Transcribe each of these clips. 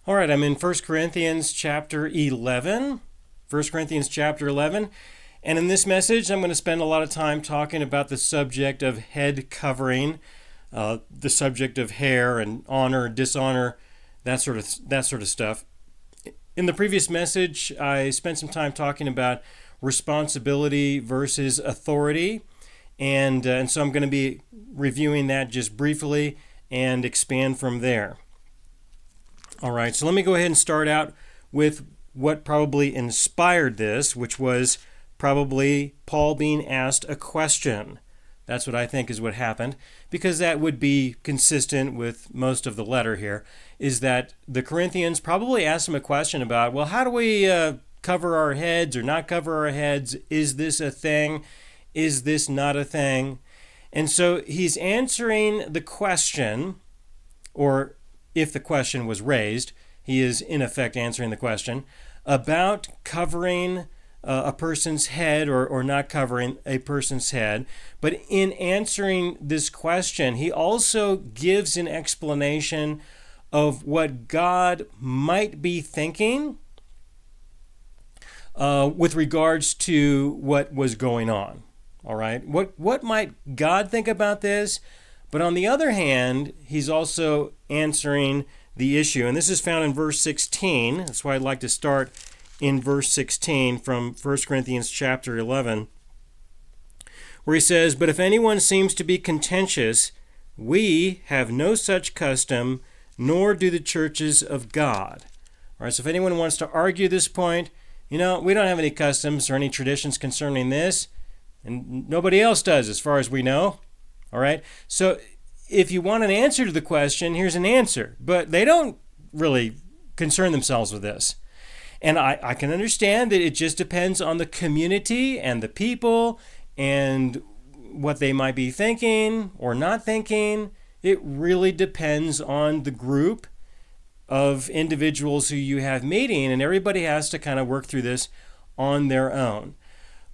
All right, I'm in First Corinthians chapter 11. First Corinthians chapter 11. And in this message, I'm going to spend a lot of time talking about the subject of head covering, the subject of hair and honor, dishonor, that sort of stuff. In the previous message, I spent some time talking about responsibility versus authority. And so I'm going to be reviewing that just briefly and expand from there. All right, so let me go ahead and start out with what probably inspired this, which was probably Paul being asked a question. That's what I think is what happened, because that would be consistent with most of the letter here, is that the Corinthians probably asked him a question about, well, how do we cover our heads or not cover our heads? Is this a thing? Is this not a thing? And so he's answering the question, or if the question was raised, he is in effect answering the question about covering a person's head or not covering a person's head. But in answering this question, he also gives an explanation of what God might be thinking with regards to what was going on. All right, what might God think about this? But on the other hand, he's also answering the issue. And this is found in verse 16. That's why I'd like to start in verse 16 from 1 Corinthians chapter 11, where he says, "But if anyone seems to be contentious, we have no such custom, nor do the churches of God." All right, so if anyone wants to argue this point, we don't have any customs or any traditions concerning this, and nobody else does as far as we know. All right, so if you want an answer to the question, here's an answer. But they don't really concern themselves with this. And I can understand that it just depends on the community and the people and what they might be thinking or not thinking. It really depends on the group of individuals who you have meeting, and everybody has to kind of work through this on their own.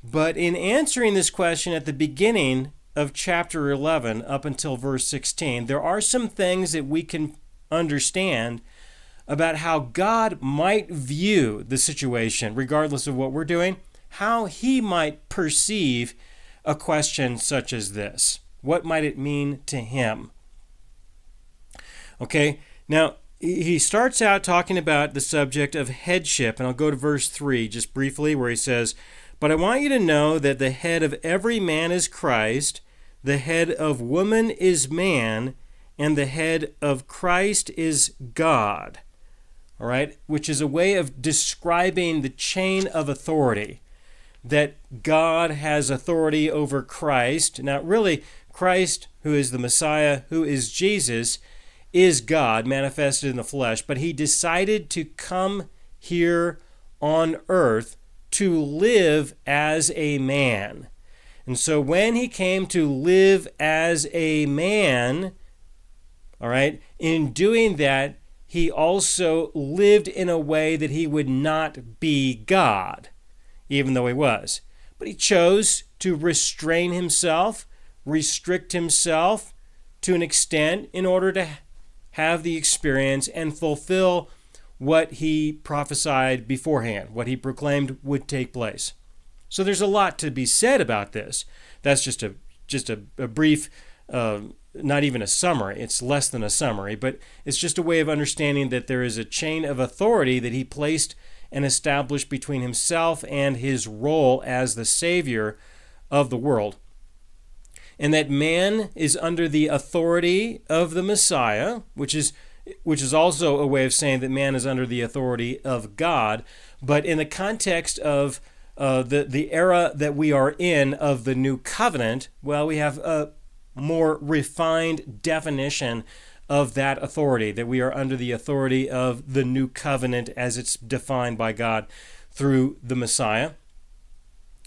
But in answering this question at the beginning of chapter 11 up until verse 16, there are some things that we can understand about how God might view the situation, regardless of what we're doing, how he might perceive a question such as this. What might it mean to him? Okay, now he starts out talking about the subject of headship, and I'll go to verse 3 just briefly, where he says, "But I want you to know that the head of every man is Christ, the head of woman is man, and the head of Christ is God." All right, which is a way of describing the chain of authority, that God has authority over Christ. Now, really, Christ, who is the Messiah, who is Jesus, is God manifested in the flesh, but he decided to come here on earth to live as a man. And so when he came to live as a man, all right, in doing that, he also lived in a way that he would not be God, even though he was. But he chose to restrain himself, restrict himself to an extent in order to have the experience and fulfill what he prophesied beforehand, what he proclaimed would take place. So there's a lot to be said about this. That's just a brief, not even a summary. It's less than a summary, but it's just a way of understanding that there is a chain of authority that he placed and established between himself and his role as the Savior of the world. And that man is under the authority of the Messiah, which is also a way of saying that man is under the authority of God, but in the context of the era that we are in of the new covenant, well, we have a more refined definition of that authority, that we are under the authority of the new covenant as it's defined by God through the Messiah.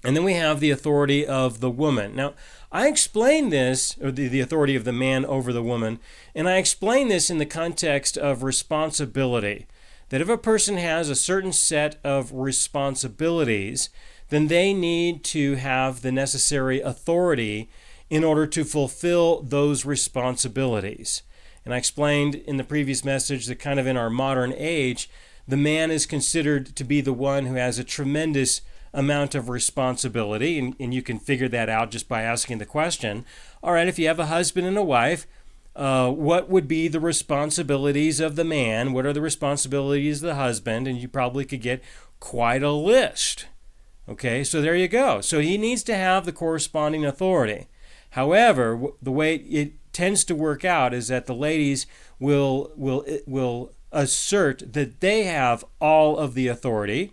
And then we have the authority of the woman. Now, I explain this, or the authority of the man over the woman, and I explain this in the context of responsibility. That if a person has a certain set of responsibilities, then they need to have the necessary authority in order to fulfill those responsibilities. And I explained in the previous message that kind of in our modern age, the man is considered to be the one who has a tremendous amount of responsibility, and you can figure that out just by asking the question, all right, if you have a husband and a wife, what would be the responsibilities of the man? What are the responsibilities of the husband? And you probably could get quite a list. Okay, so there you go. So he needs to have the corresponding authority. However, the way it tends to work out is that the ladies will assert that they have all of the authority,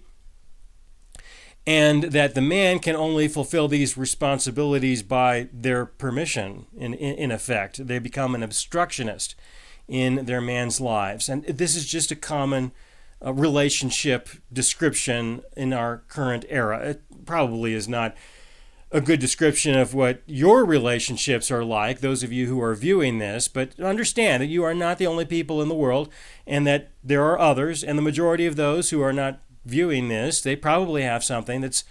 and that the man can only fulfill these responsibilities by their permission, in effect. They become an obstructionist in their man's lives. And this is just a common relationship description in our current era. It probably is not a good description of what your relationships are like, those of you who are viewing this, but understand that you are not the only people in the world, and that there are others, and the majority of those who are not viewing this, they probably have something that's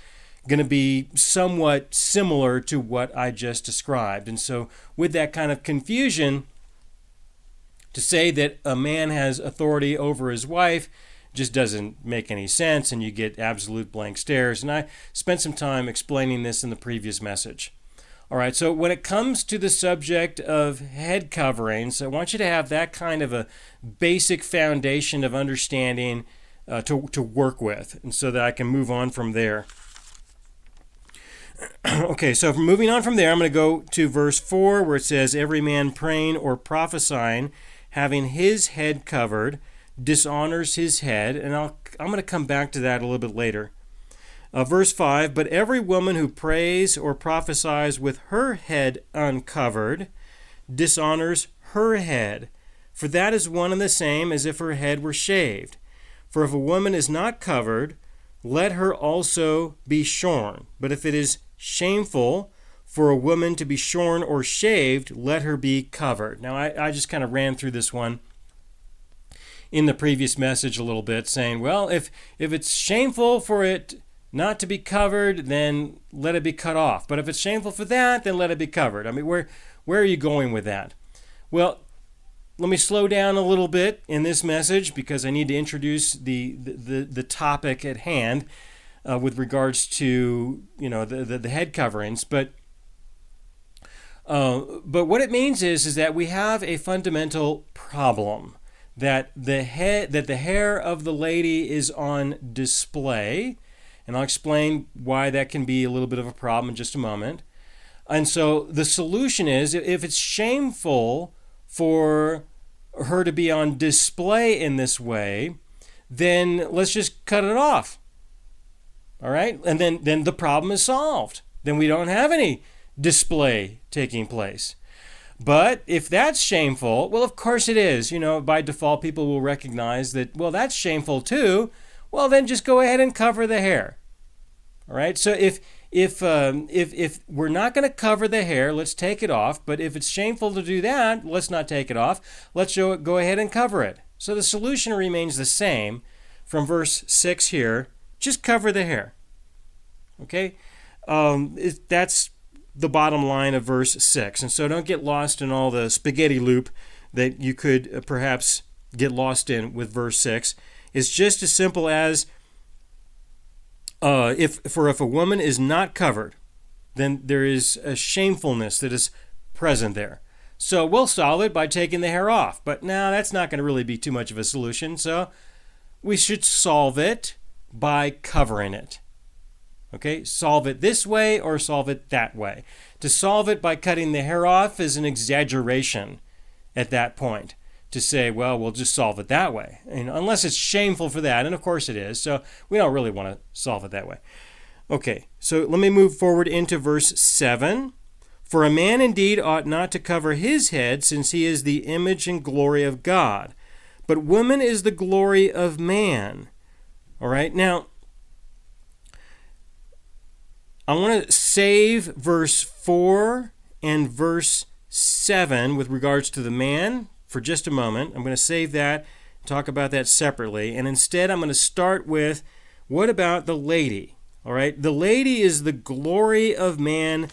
going to be somewhat similar to what I just described. And so with that kind of confusion, to say that a man has authority over his wife just doesn't make any sense, and you get absolute blank stares. And I spent some time explaining this in the previous message. All right, so when it comes to the subject of head coverings, I want you to have that kind of a basic foundation of understanding to work with, and so that I can move on from there. Okay, so moving on from there, I'm going to go to verse 4, where it says, every man praying or prophesying, having his head covered, dishonors his head. And I'm going to come back to that a little bit later. Verse 5, but every woman who prays or prophesies with her head uncovered dishonors her head, for that is one and the same as if her head were shaved. For if a woman is not covered, let her also be shorn. But if it is shameful for a woman to be shorn or shaved, let her be covered. Now, I just kind of ran through this one in the previous message a little bit, saying, well, if it's shameful for it not to be covered, then let it be cut off. But if it's shameful for that, then let it be covered. I mean, where are you going with that? Well, let me slow down a little bit in this message, because I need to introduce the topic at hand with regards to the head coverings. But what it means is that we have a fundamental problem, that the hair of the lady is on display, and I'll explain why that can be a little bit of a problem in just a moment. And so the solution is, if it's shameful for her to be on display in this way, then let's just cut it off. All right? And then the problem is solved. Then we don't have any display taking place. But if that's shameful, well, of course it is. By default, people will recognize that, well, that's shameful too. Well, then just go ahead and cover the hair. All right? So if we're not going to cover the hair, let's take it off. But if it's shameful to do that, let's not take it off. Let's go ahead and cover it. So the solution remains the same from verse 6 here. Just cover the hair. Okay? That's the bottom line of verse 6. And so don't get lost in all the spaghetti loop that you could perhaps get lost in with verse 6. It's just as simple as if a woman is not covered, then there is a shamefulness that is present there. So we'll solve it by taking the hair off. But now that's not going to really be too much of a solution. So we should solve it by covering it. Okay, solve it this way or solve it that way. To solve it by cutting the hair off is an exaggeration at that point. To say, well, we'll just solve it that way. And unless it's shameful for that, and of course it is, so we don't really want to solve it that way. Okay, so let me move forward into verse 7. For a man indeed ought not to cover his head, since he is the image and glory of God. But woman is the glory of man. All right, now, I want to save verse 4 and verse 7 with regards to the man for just a moment. I'm going to save that, talk about that separately. And instead, I'm going to start with, what about the lady? All right, the lady is the glory of man.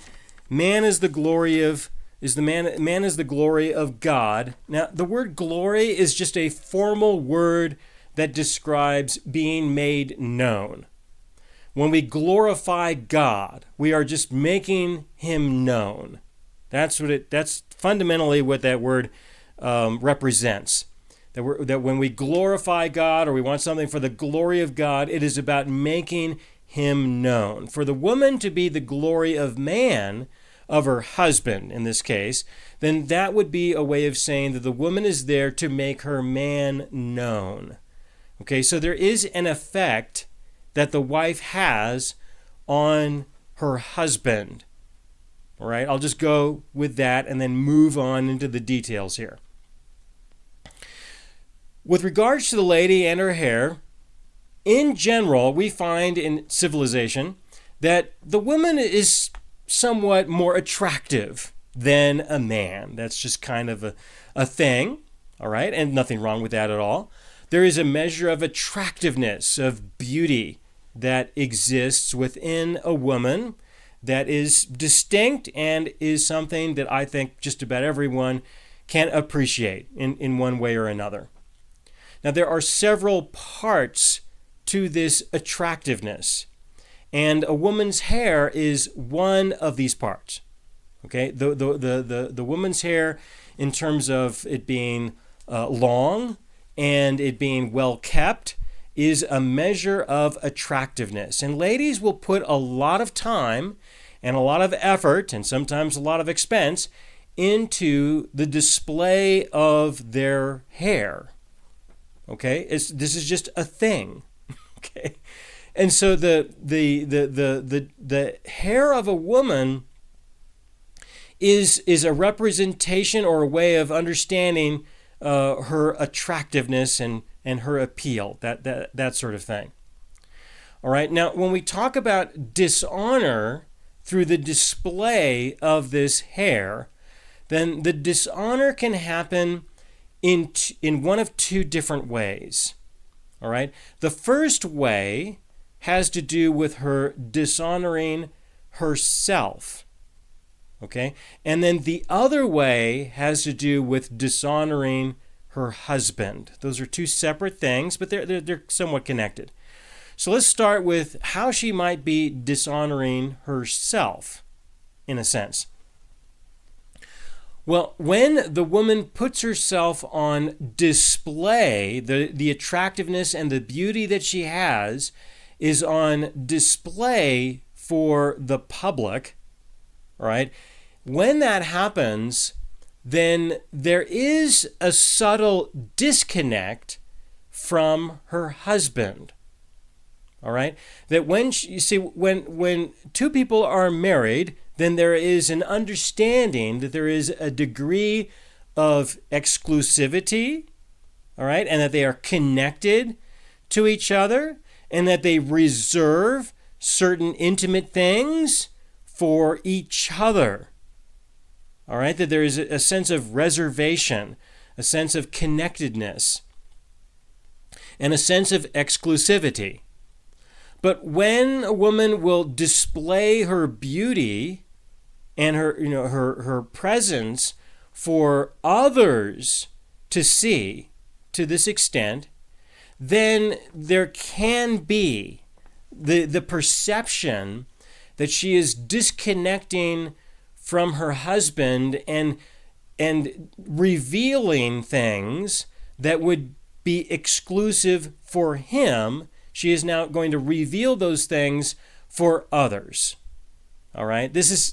Man is the glory of is man is the glory of God. Now, the word glory is just a formal word that describes being made known. When we God, we are just making him known. That's fundamentally what that word represents. That when we glorify God or we want something for the glory of God, it is about making him known. For the woman to be the glory of man, of her husband in this case, then that would be a way of saying that the woman is there to make her man known. Okay, so there is an effect that the wife has on her husband. All right, I'll just go with that and then move on into the details here. With regards to the lady and her hair, in general, we find in civilization that the woman is somewhat more attractive than a man. That's just kind of a thing, all right, and nothing wrong with that at all. There is a measure of attractiveness, of beauty that exists within a woman that is distinct and is something that I think just about everyone can appreciate in one way or another. Now, there are several parts to this attractiveness, and a woman's hair is one of these parts. Okay, the woman's hair, in terms of it being long and it being well kept, is a measure of attractiveness. And ladies will put a lot of time and a lot of effort and sometimes a lot of expense into the display of their hair. Okay, this is just a thing. Okay, and so the hair of a woman is a representation or a way of understanding her attractiveness and her appeal, that sort of thing. All right, now when we talk about dishonor through the display of this hair, then the dishonor can happen in one of two different ways. All right, the first way has to do with her dishonoring herself. Okay, and then the other way has to do with dishonoring her husband. Those are two separate things, but they're somewhat connected. So let's start with how she might be dishonoring herself, in a sense. Well, when the woman puts herself on display, the attractiveness and the beauty that she has is on display for the public, right? When that happens, then there is a subtle disconnect from her husband. All right? That when two people are married, then there is an understanding that there is a degree of exclusivity, all right, and that they are connected to each other, and that they reserve certain intimate things for each other. All right, that there is a sense of reservation, a sense of connectedness, and a sense of exclusivity. But when a woman will display her beauty and her presence for others to see to this extent, then there can be the perception that she is disconnecting from her husband and revealing things that would be exclusive for him. She is now going to reveal those things for others. All right? This is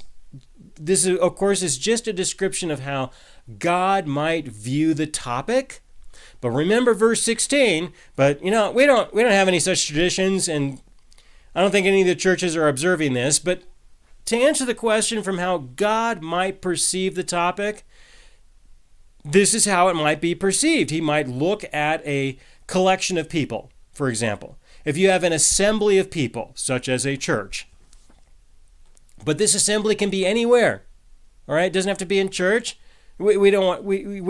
of course is just a description of how God might view the topic. But remember verse 16, but we don't have any such traditions, and I don't think any of the churches are observing this, but to answer the question from how God might perceive the topic, this is how it might be perceived. He might look at a collection of people, for example. If you have an assembly of people, such as a church, but this assembly can be anywhere, all right? It doesn't have to be in church. We don't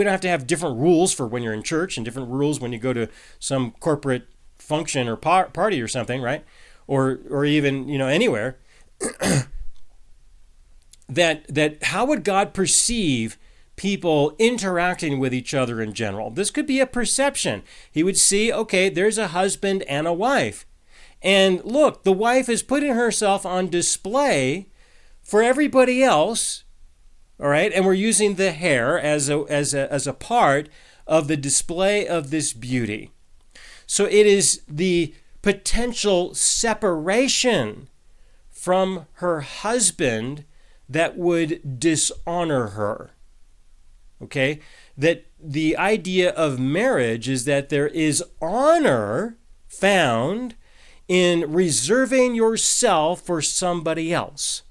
have to have different rules for when you're in church and different rules when you go to some corporate function or party or something, right? Or even anywhere. that how would God perceive people interacting with each other in general? This could be a perception. He would see, okay, there's a husband and a wife. And look, the wife is putting herself on display for everybody else, all right? And we're using the hair as a part of the display of this beauty. So it is the potential separation from her husband that would dishonor her. Okay? That the idea of marriage is that there is honor found in reserving yourself for somebody else.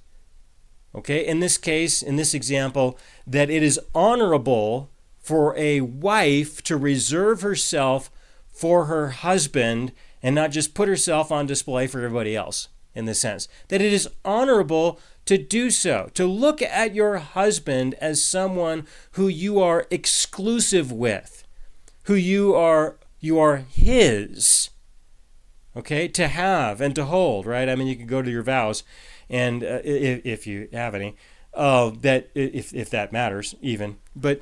Okay? In this case, in this example, that it is honorable for a wife to reserve herself for her husband and not just put herself on display for everybody else, in this sense. That it is honorable to do so, to look at your husband as someone who you are exclusive with, who you are his, okay, to have and to hold, right? I mean, you can go to your vows, and if you have any, that if that matters even, but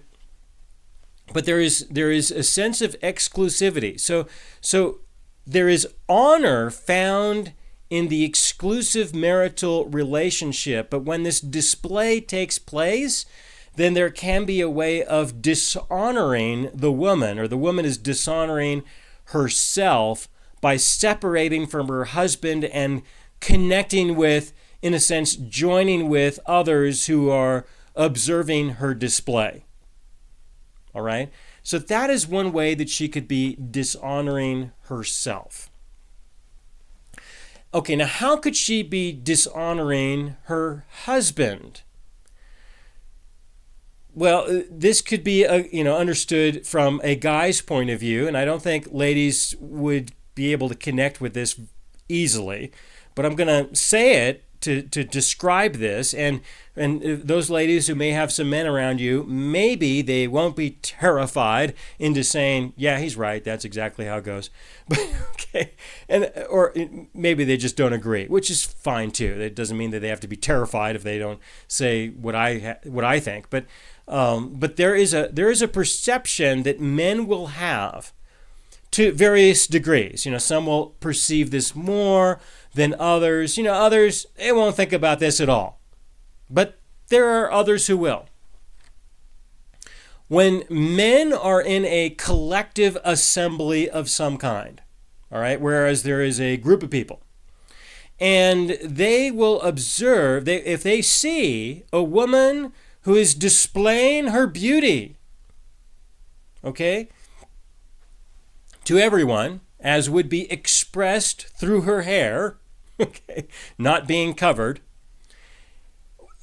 there is a sense of exclusivity. So there is honor found in the exclusive marital relationship, but when this display takes place, then there can be a way of dishonoring the woman, or the woman is dishonoring herself by separating from her husband and connecting with, in a sense, joining with others who are observing her display. All right? So that is one way that she could be dishonoring herself. Okay, now how could she be dishonoring her husband? Well, this could be understood from a guy's point of view, and I don't think ladies would be able to connect with this easily, but I'm going to say it to describe this, and those ladies who may have some men around you, maybe they won't be terrified into saying, yeah, he's right, that's exactly how it goes. But okay, or maybe they just don't agree, which is fine too. It doesn't mean that they have to be terrified if they don't say what I think. But there is a perception that men will have to various degrees. Some will perceive this more than others. Others, they won't think about this at all. But there are others who will. When men are in a collective assembly of some kind, all right, whereas there is a group of people, and they will observe, if they see a woman who is displaying her beauty, okay, to everyone, as would be expressed through her hair, okay, not being covered.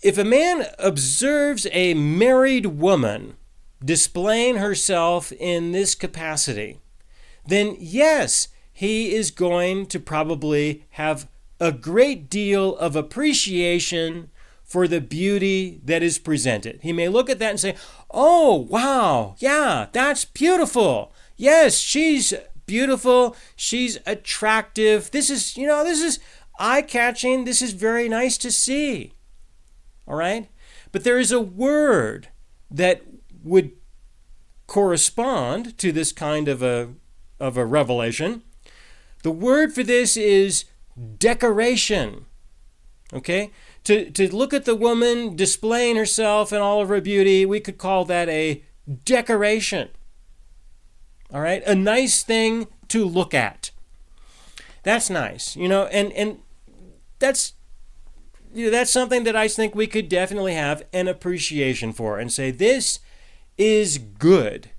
If a man observes a married woman displaying herself in this capacity, then yes, he is going to probably have a great deal of appreciation for the beauty that is presented. He may look at that and say, oh, wow, yeah, that's beautiful. Yes, she's beautiful. She's attractive. This is eye-catching. This is very nice to see. All right? But there is a word that would correspond to this kind of a revelation. The word for this is decoration. Okay? To look at the woman displaying herself in all of her beauty, we could call that a decoration. All right? A nice thing to look at. That's nice. And that's something that I think we could definitely have an appreciation for and say, this is good.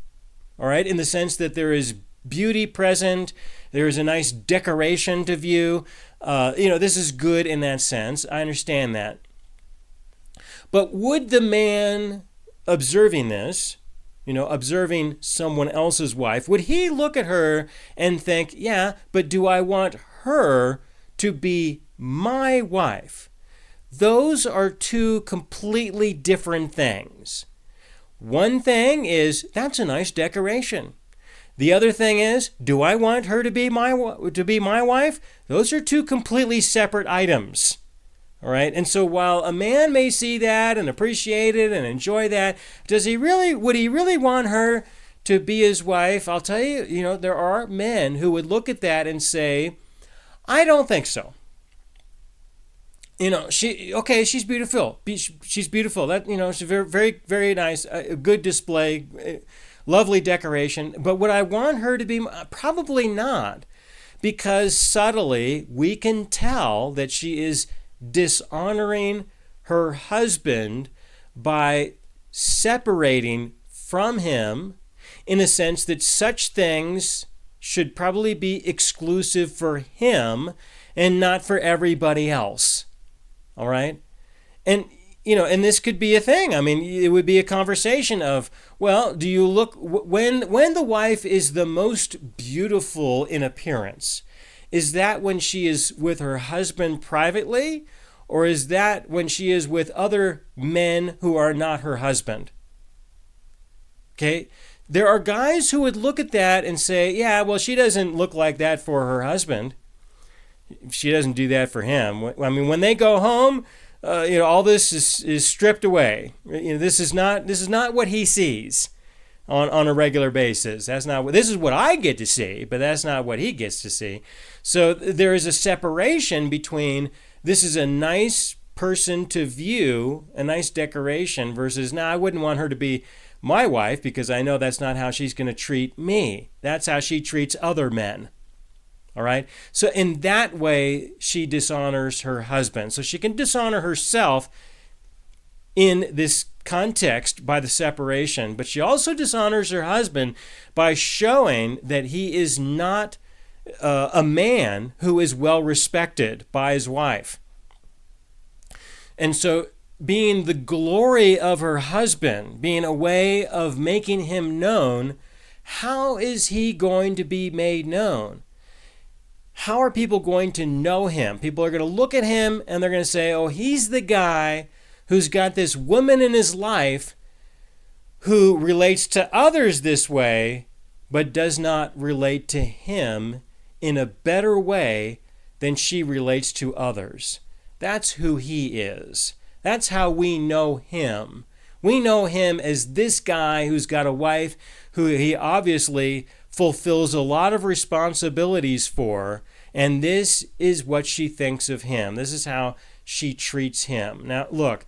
All right? In the sense that there is beauty present, there is a nice decoration to view. This is good in that sense. I understand that. But would the man observing this, observing someone else's wife, would he look at her and think, yeah, but do I want her to be my wife? Those are two completely different things. One thing is, that's a nice decoration. The other thing is, do I want her to be my wife? Those are two completely separate items. All right. And so while a man may see that and appreciate it and enjoy that, would he really want her to be his wife? I'll tell you, there are men who would look at that and say, I don't think so. She's beautiful. She's beautiful. That, she's very, very, very nice. A good display, lovely decoration. But would I want her to be? Probably not, because subtly we can tell that she is dishonoring her husband by separating from him, in a sense that such things should probably be exclusive for him and not for everybody else. All right? And this could be a thing. I mean, it would be a conversation of, well, do you look when the wife is the most beautiful in appearance? Is that when she is with her husband privately, or is that when she is with other men who are not her husband? Okay? There are guys who would look at that and say, yeah, well, she doesn't look like that for her husband. She doesn't do that for him. I mean, when they go home, all this is stripped away. This is not what he sees on a regular basis. This is what I get to see, but that's not what he gets to see. So there is a separation between this is a nice person to view, a nice decoration, versus, I wouldn't want her to be my wife because I know that's not how she's going to treat me. That's how she treats other men. All right? So in that way, she dishonors her husband. So she can dishonor herself in this context by the separation, but she also dishonors her husband by showing that he is not a man who is well respected by his wife. And so being the glory of her husband, being a way of making him known, how is he going to be made known? How are people going to know him? People are going to look at him and they're going to say, oh, he's the guy who's got this woman in his life who relates to others this way, but does not relate to him in a better way than she relates to others. That's who he is. That's how we know him. We know him as this guy who's got a wife who he obviously fulfills a lot of responsibilities for, and this is what she thinks of him. This is how she treats him. Now, look,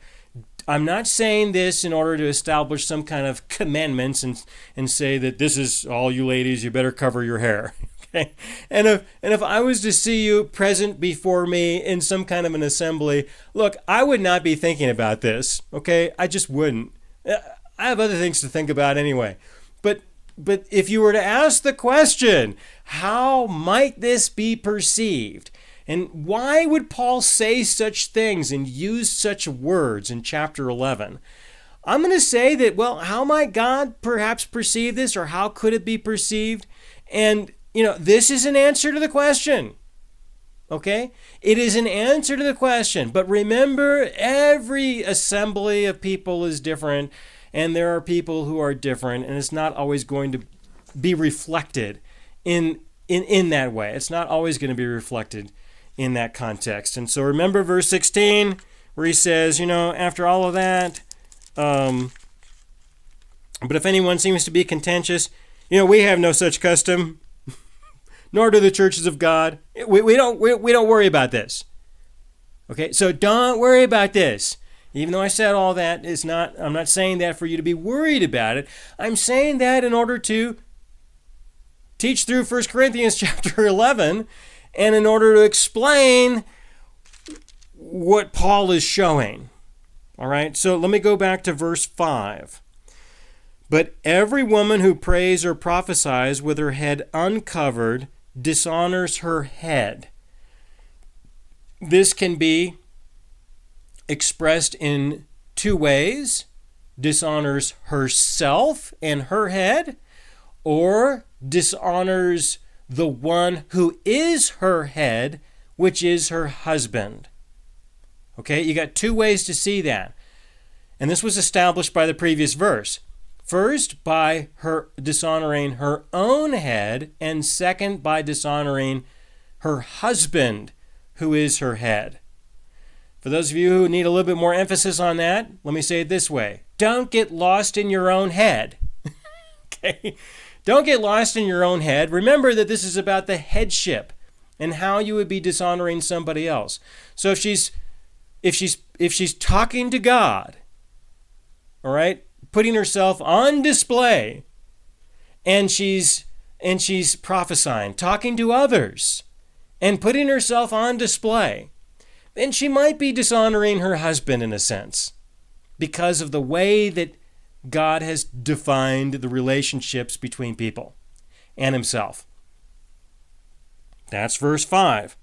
I'm not saying this in order to establish some kind of commandments and say that this is all you ladies, you better cover your hair. Okay? And if I was to see you present before me in some kind of an assembly, look, I would not be thinking about this. Okay? I just wouldn't. I have other things to think about anyway. But if you were to ask the question, how might this be perceived? And why would Paul say such things and use such words in chapter 11? I'm going to say that, well, how might God perhaps perceive this, or how could it be perceived? And, this is an answer to the question. Okay? It is an answer to the question. But remember, every assembly of people is different. And there are people who are different, and it's not always going to be reflected in that way. It's not always going to be reflected in that context. And so remember verse 16, where he says, after all of that, but if anyone seems to be contentious, we have no such custom, nor do the churches of God. We don't worry about this. Okay, so don't worry about this. Even though I said all that, I'm not saying that for you to be worried about it. I'm saying that in order to teach through 1 Corinthians chapter 11, and in order to explain what Paul is showing. All right, so let me go back to verse 5. But every woman who prays or prophesies with her head uncovered dishonors her head. This can be expressed in two ways: dishonors herself and her head, or dishonors the one who is her head, which is her husband. Okay, you got two ways to see that. And this was established by the previous verse. First, by her dishonoring her own head, and second, by dishonoring her husband, who is her head. For those of you who need a little bit more emphasis on that, let me say it this way. Don't get lost in your own head. Okay? Don't get lost in your own head. Remember that this is about the headship and how you would be dishonoring somebody else. So if she's talking to God, all right, putting herself on display, and she's prophesying, talking to others, and putting herself on display, then she might be dishonoring her husband in a sense because of the way that God has defined the relationships between people and himself. That's verse 5.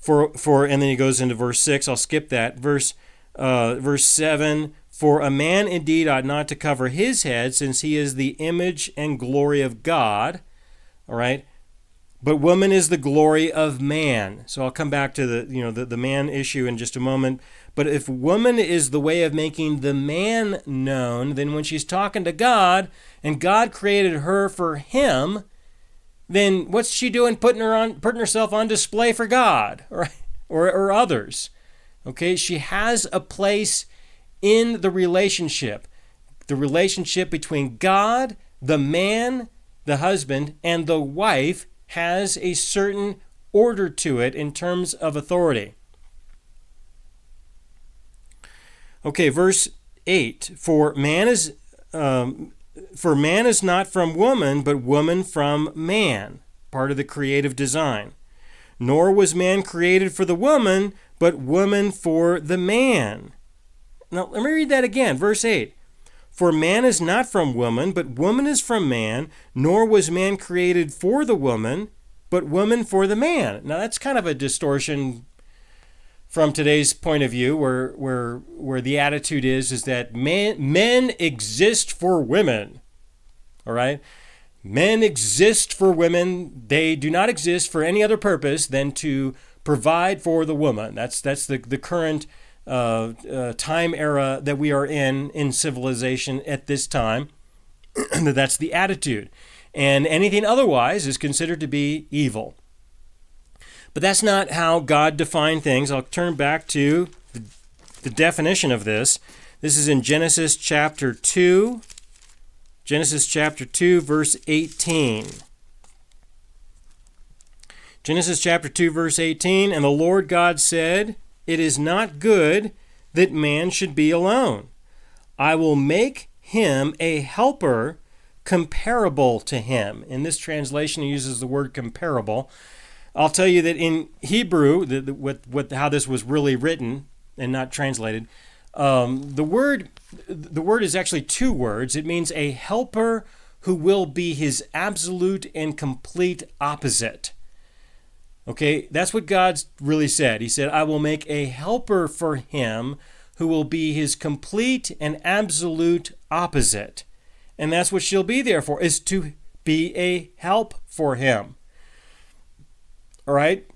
And then he goes into verse 6. I'll skip that. Verse 7. For a man indeed ought not to cover his head, since he is the image and glory of God. All right. But woman is the glory of man. So I'll come back to the man issue in just a moment. But if woman is the way of making the man known, then when she's talking to God and God created her for him, then what's she doing putting herself on display for God or others? Okay, she has a place in the relationship between God, the man, the husband, and the wife has a certain order to it in terms of authority. Okay, verse 8. For man is not from woman, but woman from man, part of the creative design. Nor was man created for the woman, but woman for the man. Now, let me read that again, verse 8. For man is not from woman, but woman is from man, nor was man created for the woman, but woman for the man. Now, that's kind of a distortion from today's point of view, where the attitude is that men exist for women. All right? Men exist for women. They do not exist for any other purpose than to provide for the woman. That's the current time era that we are in civilization at this time. That's the attitude. And anything otherwise is considered to be evil. But that's not how God defined things. I'll turn back to the definition of this. This is in Genesis chapter 2. Genesis chapter 2, verse 18. Genesis chapter 2, verse 18. And the Lord God said, it is not good that man should be alone. I will make him a helper comparable to him. In this translation, he uses the word comparable. I'll tell you that in Hebrew, how this was really written and not translated, the word is actually two words. It means a helper who will be his absolute and complete opposite. Okay, that's what God really said. He said, I will make a helper for him who will be his complete and absolute opposite. And that's what she'll be there for, is to be a help for him. All right?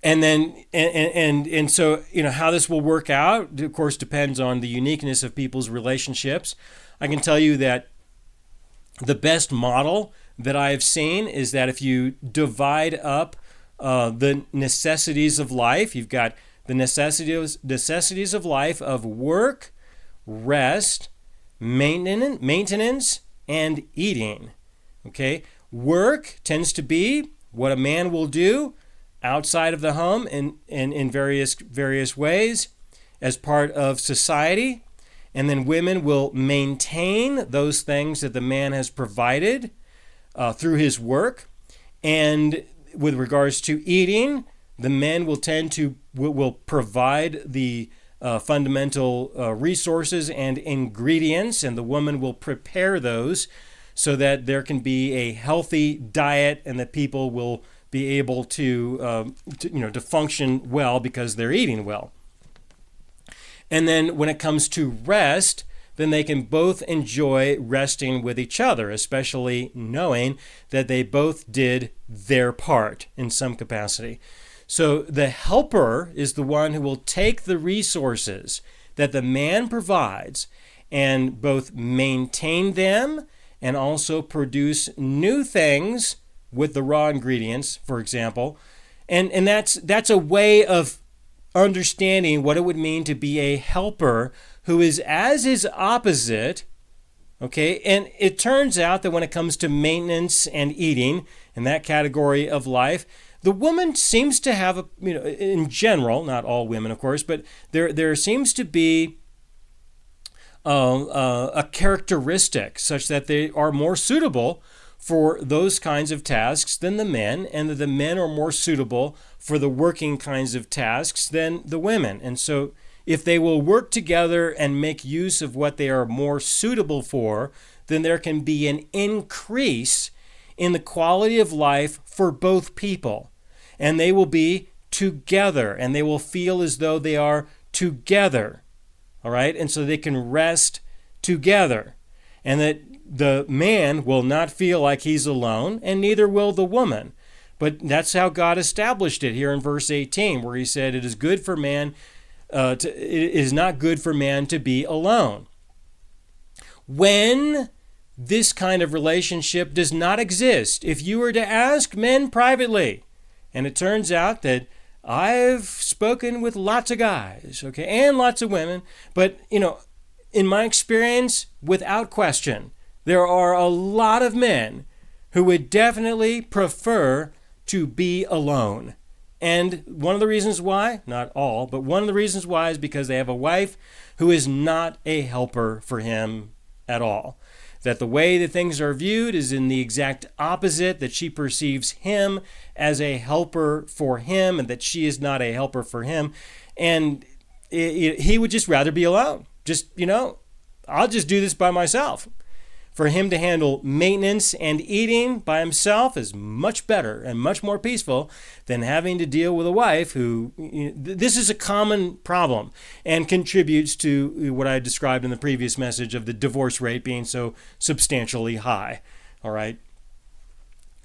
And then, and so, how this will work out, of course, depends on the uniqueness of people's relationships. I can tell you that the best model that I have seen is that if you divide up the necessities of life, you've got the necessities of life of work, rest, maintenance, and eating. Okay? Work tends to be what a man will do outside of the home in various ways as part of society. And then women will maintain those things that the man has provided through his work. And with regards to eating, the men will provide the fundamental resources and ingredients, and the woman will prepare those so that there can be a healthy diet and that people will be able to function well because they're eating well. And then when it comes to rest, then they can both enjoy resting with each other, especially knowing that they both did their part in some capacity. So the helper is the one who will take the resources that the man provides and both maintain them and also produce new things with the raw ingredients, for example. And that's a way of understanding what it would mean to be a helper who is as his opposite. Okay, and it turns out that when it comes to maintenance and eating in that category of life, the woman seems to have in general, not all women, of course, but there seems to be a characteristic such that they are more suitable for those kinds of tasks than the men, and that the men are more suitable for the working kinds of tasks than the women. And so if they will work together and make use of what they are more suitable for, then there can be an increase in the quality of life for both people. And they will be together, and they will feel as though they are together. All right? And so they can rest together. And that the man will not feel like he's alone, and neither will the woman. But that's how God established it here in verse 18, where he said, it is good for man it is not good for man to be alone. When this kind of relationship does not exist, if you were to ask men privately, and it turns out that I've spoken with lots of guys, okay, and lots of women, but, in my experience, without question, there are a lot of men who would definitely prefer to be alone. And one of the reasons why, not all, but one of the reasons why is because they have a wife who is not a helper for him at all. That the way that things are viewed is in the exact opposite, that she perceives him as a helper for him, and that she is not a helper for him. And he would just rather be alone. I'll just do this by myself. For him to handle maintenance and eating by himself is much better and much more peaceful than having to deal with a wife who, this is a common problem and contributes to what I described in the previous message of the divorce rate being so substantially high. All right.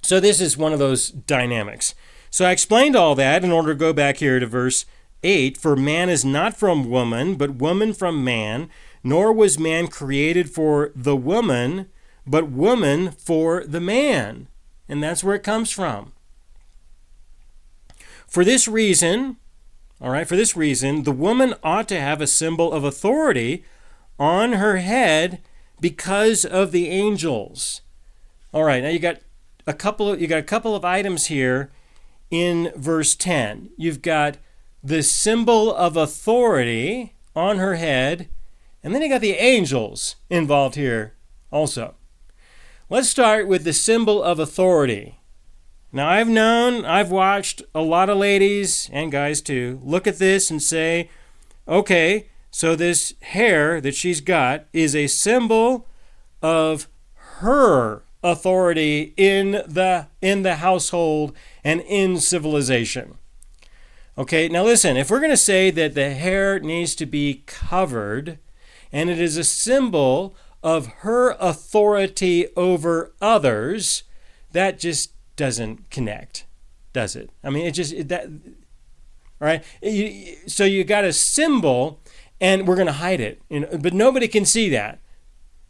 So this is one of those dynamics. So I explained all that in order to go back here to verse 8. For man is not from woman, but woman from man. Nor was man created for the woman, but woman for the man. And that's where it comes from. For this reason, the woman ought to have a symbol of authority on her head because of the angels. All right, now you got a couple of items here in verse 10. You've got the symbol of authority on her head, and then you got the angels involved here also. Let's start with the symbol of authority. Now, I've watched a lot of ladies, and guys too, look at this and say, okay, so this hair that she's got is a symbol of her authority in the household and in civilization. Okay, now listen, if we're going to say that the hair needs to be covered, and it is a symbol of her authority over others, that just doesn't connect, does it? I mean, all right? So you got a symbol, and we're going to hide it, but nobody can see that.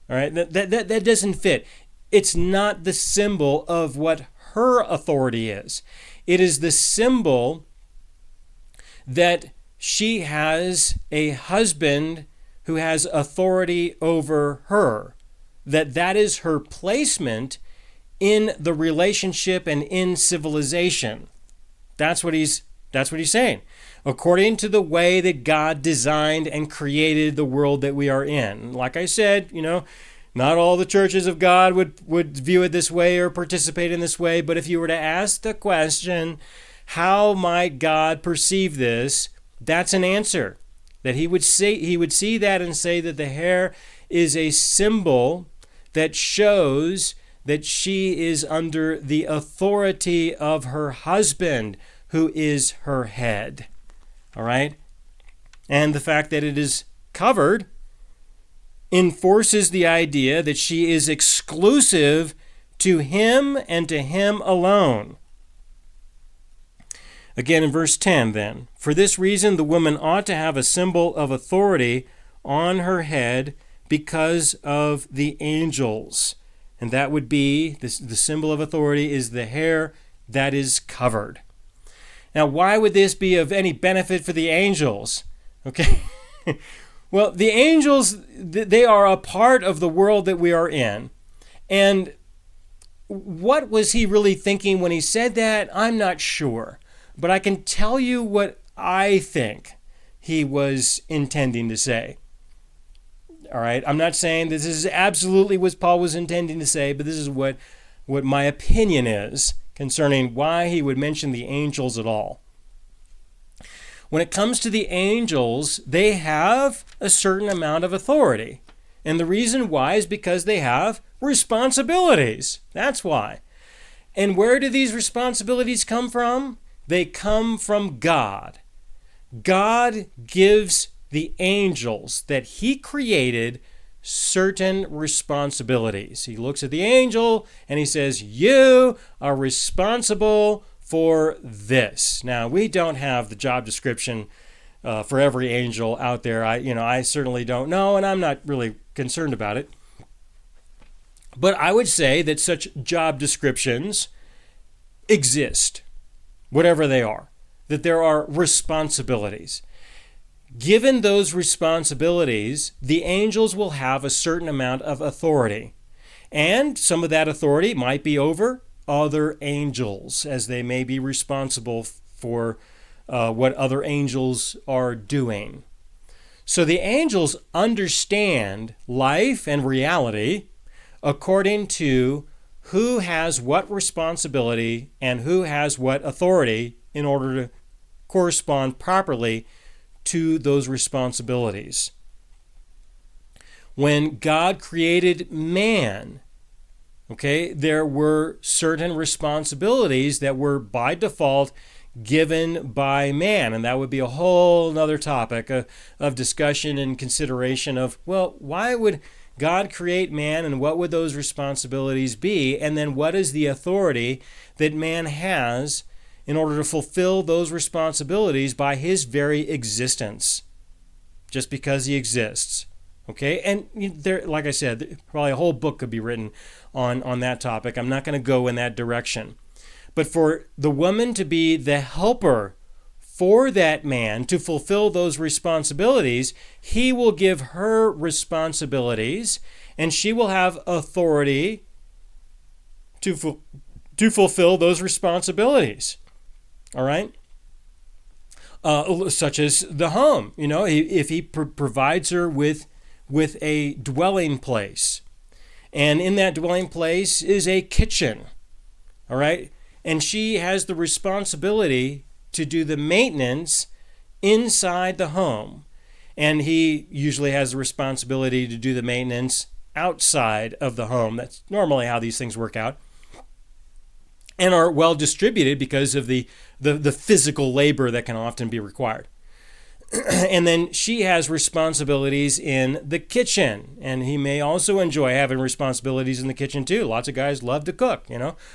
All right? That doesn't fit. It's not the symbol of what her authority is. It is the symbol that she has a husband who has authority over her, that is her placement in the relationship and in civilization. That's what he's saying. According to the way that God designed and created the world that we are in. Like I said, not all the churches of God would view it this way or participate in this way, but if you were to ask the question, how might God perceive this? That's an answer. That he would see that and say that the hair is a symbol that shows that she is under the authority of her husband, who is her head. All right? And the fact that it is covered enforces the idea that she is exclusive to him and to him alone. Again, in verse 10 then, for this reason the woman ought to have a symbol of authority on her head because of the angels. And that would be, the symbol of authority is the hair that is covered. Now, why would this be of any benefit for the angels? Okay. Well, the angels, they are a part of the world that we are in. And what was he really thinking when he said that? I'm not sure. But I can tell you what I think he was intending to say. All right? I'm not saying this is absolutely what Paul was intending to say, but this is what my opinion is concerning why he would mention the angels at all. When it comes to the angels, they have a certain amount of authority. And the reason why is because they have responsibilities. That's why. And where do these responsibilities come from? They come from God. God gives the angels that he created certain responsibilities. He looks at the angel and he says, you are responsible for this. Now, we don't have the job description for every angel out there. I certainly don't know, and I'm not really concerned about it. But I would say that such job descriptions exist, whatever they are, that there are responsibilities. Given those responsibilities, the angels will have a certain amount of authority. And some of that authority might be over other angels, as they may be responsible for what other angels are doing. So the angels understand life and reality according to who has what responsibility and who has what authority in order to correspond properly to those responsibilities. When God created man, there were certain responsibilities that were by default given by man, and that would be a whole other topic of discussion and consideration of, well, why would God create man, and what would those responsibilities be, and then what is the authority that man has in order to fulfill those responsibilities by his very existence, just because he exists. Okay, and there, like I said, probably a whole book could be written on that topic. I'm not going to go in that direction. But for the woman to be the helper for that man to fulfill those responsibilities, he will give her responsibilities, and she will have authority to fulfill those responsibilities. All right? Such as the home. If he provides her with a dwelling place, and in that dwelling place is a kitchen, all right? And she has the responsibility to do the maintenance inside the home. And he usually has the responsibility to do the maintenance outside of the home. That's normally how these things work out. And are well distributed because of the physical labor that can often be required. And then she has responsibilities in the kitchen, and he may also enjoy having responsibilities in the kitchen too. Lots of guys love to cook.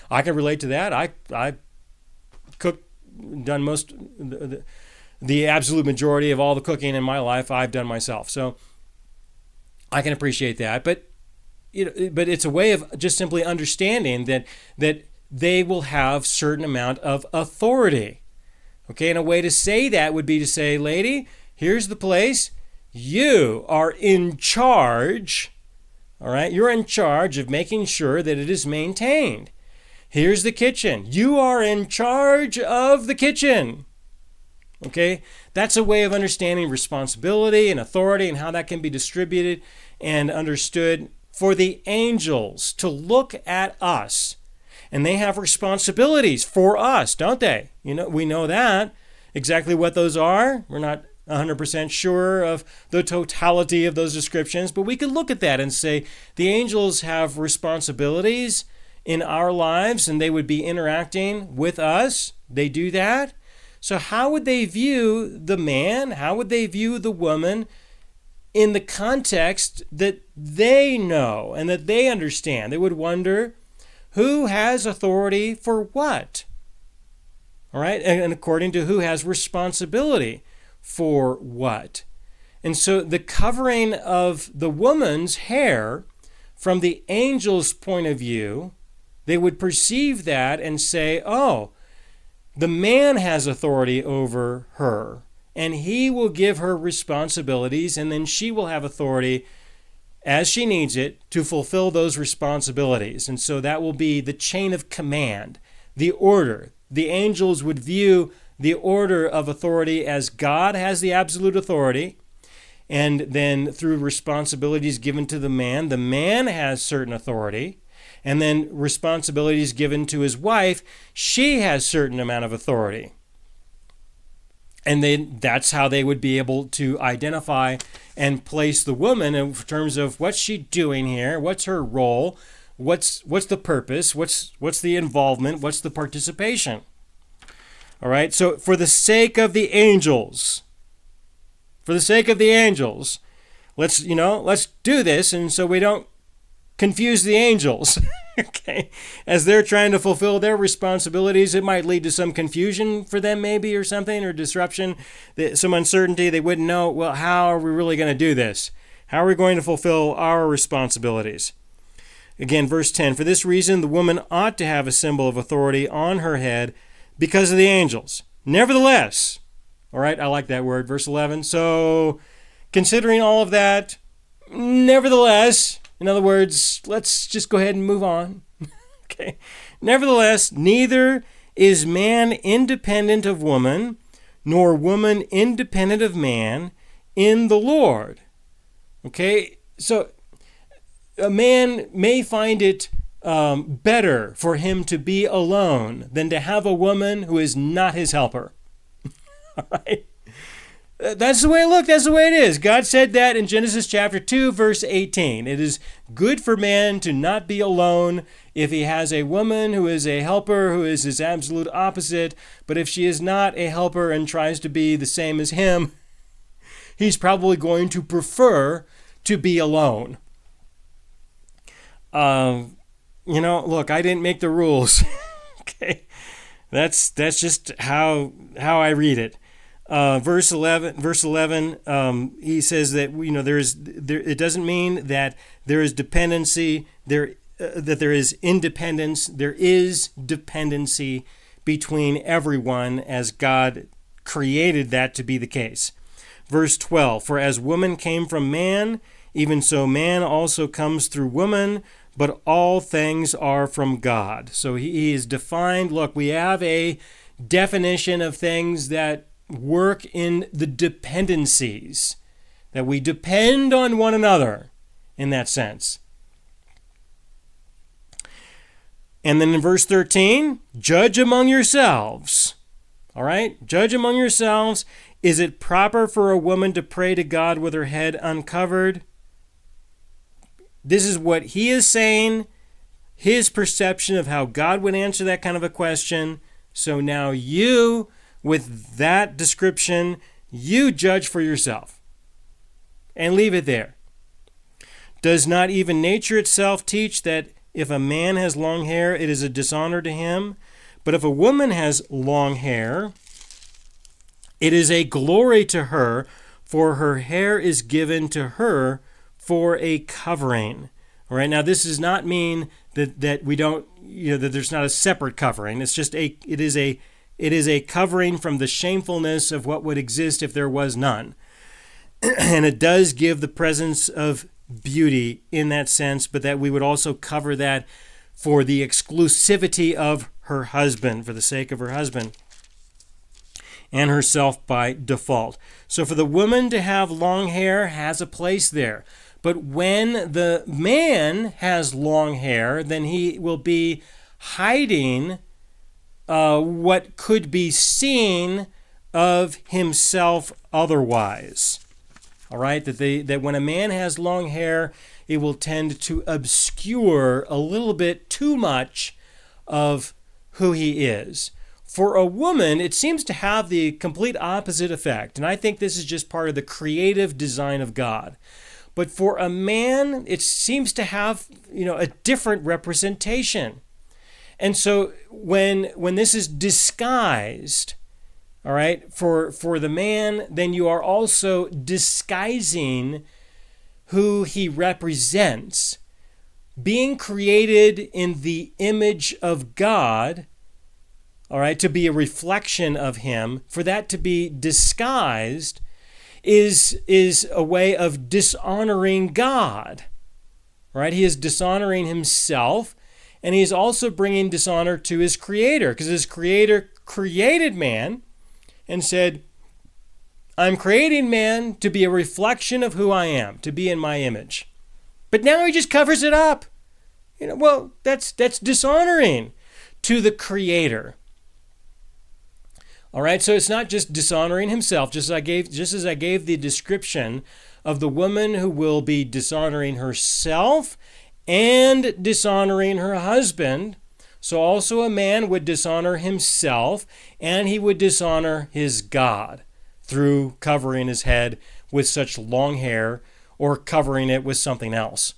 I can relate to that. I cook, done most the absolute majority of all the cooking in my life I've done myself, so I can appreciate that. But it's a way of just simply understanding that they will have certain amount of authority. Okay, and a way to say that would be to say, lady, here's the place. You are in charge. All right, you're in charge of making sure that it is maintained. Here's the kitchen. You are in charge of the kitchen. Okay, that's a way of understanding responsibility and authority and how that can be distributed and understood for the angels to look at us. And they have responsibilities for us, don't they? We know that. Exactly what those are, we're not 100% sure of the totality of those descriptions, but we could look at that and say the angels have responsibilities in our lives and they would be interacting with us. They do that. So how would they view the man? How would they view the woman in the context that they know and that they understand? They would wonder, who has authority for what? All right, and according to who has responsibility for what. And so the covering of the woman's hair, from the angel's point of view, they would perceive that and say, oh, The man has authority over her, and he will give her responsibilities, and then she will have authority as she needs it to fulfill those responsibilities. And so that will be the chain of command, the order. The angels would view the order of authority as God has the absolute authority, and then through responsibilities given to the man has certain authority, and then responsibilities given to his wife, she has certain amount of authority. And then that's how they would be able to identify and place the woman in terms of what's she doing here, what's her role, what's the purpose, what's the involvement, what's the participation. All right, so for the sake of the angels, let's do this, and so we don't confuse the angels. Okay, as they're trying to fulfill their responsibilities, it might lead to some confusion for them, maybe, or something, or disruption, some uncertainty. They wouldn't know, well, how are we really going to do this? How are we going to fulfill our responsibilities? Again, verse 10, for this reason, the woman ought to have a symbol of authority on her head because of the angels. Nevertheless, all right, I like that word, verse 11. So, considering all of that, nevertheless, in other words, let's just go ahead and move on. Okay. Nevertheless, neither is man independent of woman, nor woman independent of man in the Lord. Okay. So a man may find it better for him to be alone than to have a woman who is not his helper. All right. That's the way it looked. That's the way it is. God said that in Genesis chapter 2, verse 18. It is good for man to not be alone if he has a woman who is a helper, who is his absolute opposite. But if she is not a helper and tries to be the same as him, he's probably going to prefer to be alone. Look, I didn't make the rules. Okay, that's just how I read it. Verse 11, he says that it doesn't mean that there is dependency, that there is independence. There is dependency between everyone as God created that to be the case. Verse 12, for as woman came from man, even so man also comes through woman, but all things are from God. So he is defined. Look, we have a definition of things that work in the dependencies, that we depend on one another in that sense. And then in verse 13, judge among yourselves. All right, judge among yourselves. Is it proper for a woman to pray to God with her head uncovered? This is what he is saying, his perception of how God would answer that kind of a question. So now you, with that description, you judge for yourself and leave it there. Does not even nature itself teach that if a man has long hair, it is a dishonor to him? But if a woman has long hair, it is a glory to her, for her hair is given to her for a covering. All right, now this does not mean that we don't, that there's not a separate covering. It's just it is a covering from the shamefulness of what would exist if there was none. And it does give the presence of beauty in that sense, but that we would also cover that for the exclusivity of her husband, for the sake of her husband, and herself by default. So for the woman to have long hair has a place there. But when the man has long hair, then he will be hiding what could be seen of himself otherwise. All right, that when a man has long hair, it will tend to obscure a little bit too much of who he is. For a woman, it seems to have the complete opposite effect, and I think this is just part of the creative design of God. But for a man, it seems to have, a different representation. And so when this is disguised, all right, for the man, then you are also disguising who he represents. Being created in the image of God, all right, to be a reflection of him, for that to be disguised is a way of dishonoring God, right? He is dishonoring himself, and he is also bringing dishonor to his creator, because his creator created man and said, I'm creating man to be a reflection of who I am, to be in my image. But now he just covers it up. Well, that's dishonoring to the creator. All right, so it's not just dishonoring himself, just as I gave the description of the woman who will be dishonoring herself and dishonoring her husband. So also a man would dishonor himself, and he would dishonor his God through covering his head with such long hair or covering it with something else.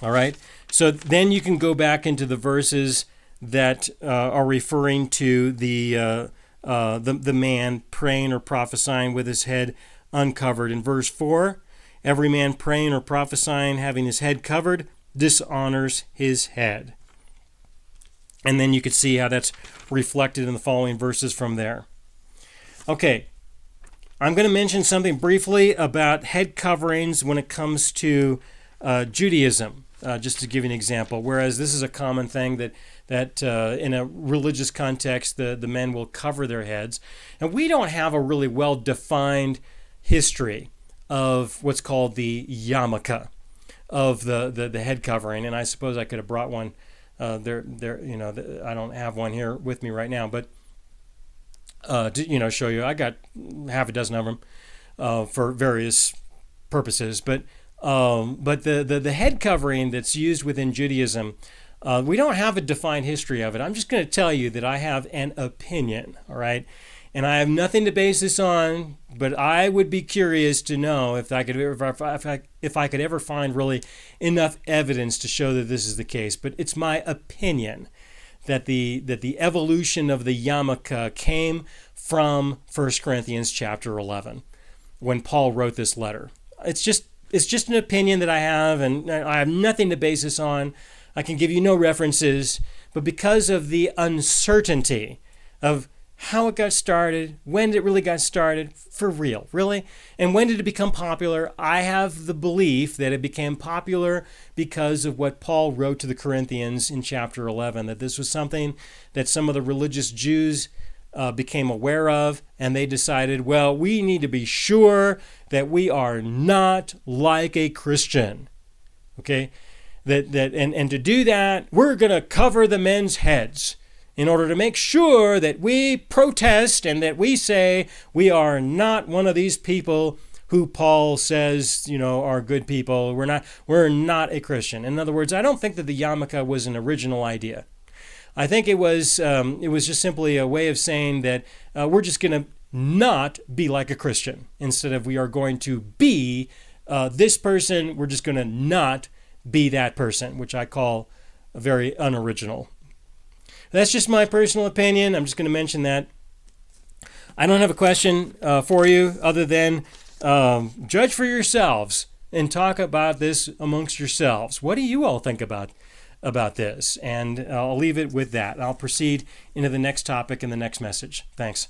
All right, so then you can go back into the verses that are referring to the man praying or prophesying with his head uncovered. In verse 4, every man praying or prophesying having his head covered dishonors his head. And then you could see how that's reflected in the following verses from there. Okay, I'm going to mention something briefly about head coverings when it comes to Judaism, just to give you an example. Whereas this is a common thing that in a religious context, the men will cover their heads. And we don't have a really well-defined history of what's called the yarmulke, of the head covering. And I suppose I could have brought one. I don't have one here with me right now, but to show you, I got half a dozen of them for various purposes. But the head covering that's used within Judaism, we don't have a defined history of it. I'm just going to tell you that I have an opinion, all right? And I have nothing to base this on, but I would be curious to know if I could ever find really enough evidence to show that this is the case. But it's my opinion that the evolution of the yarmulke came from 1 Corinthians chapter 11, when Paul wrote this letter. It's just an opinion that I have, and I have nothing to base this on. I can give you no references, but because of the uncertainty of how it got started, when it really got started, for real, really, and when did it become popular, I have the belief that it became popular because of what Paul wrote to the Corinthians in chapter 11, that this was something that some of the religious Jews became aware of, and they decided, well, we need to be sure that we are not like a Christian, okay? And to do that, we're going to cover the men's heads in order to make sure that we protest and that we say we are not one of these people who Paul says, are good people. We're not a Christian. In other words, I don't think that the yarmulke was an original idea. I think it was just simply a way of saying that we're just going to not be like a Christian. Instead of we are going to be this person, we're just going to not be that person, which I call very unoriginal. That's just my personal opinion. I'm just going to mention that. I don't have a question for you other than judge for yourselves and talk about this amongst yourselves. What do you all think about this? And I'll leave it with that. I'll proceed into the next topic in the next message. Thanks.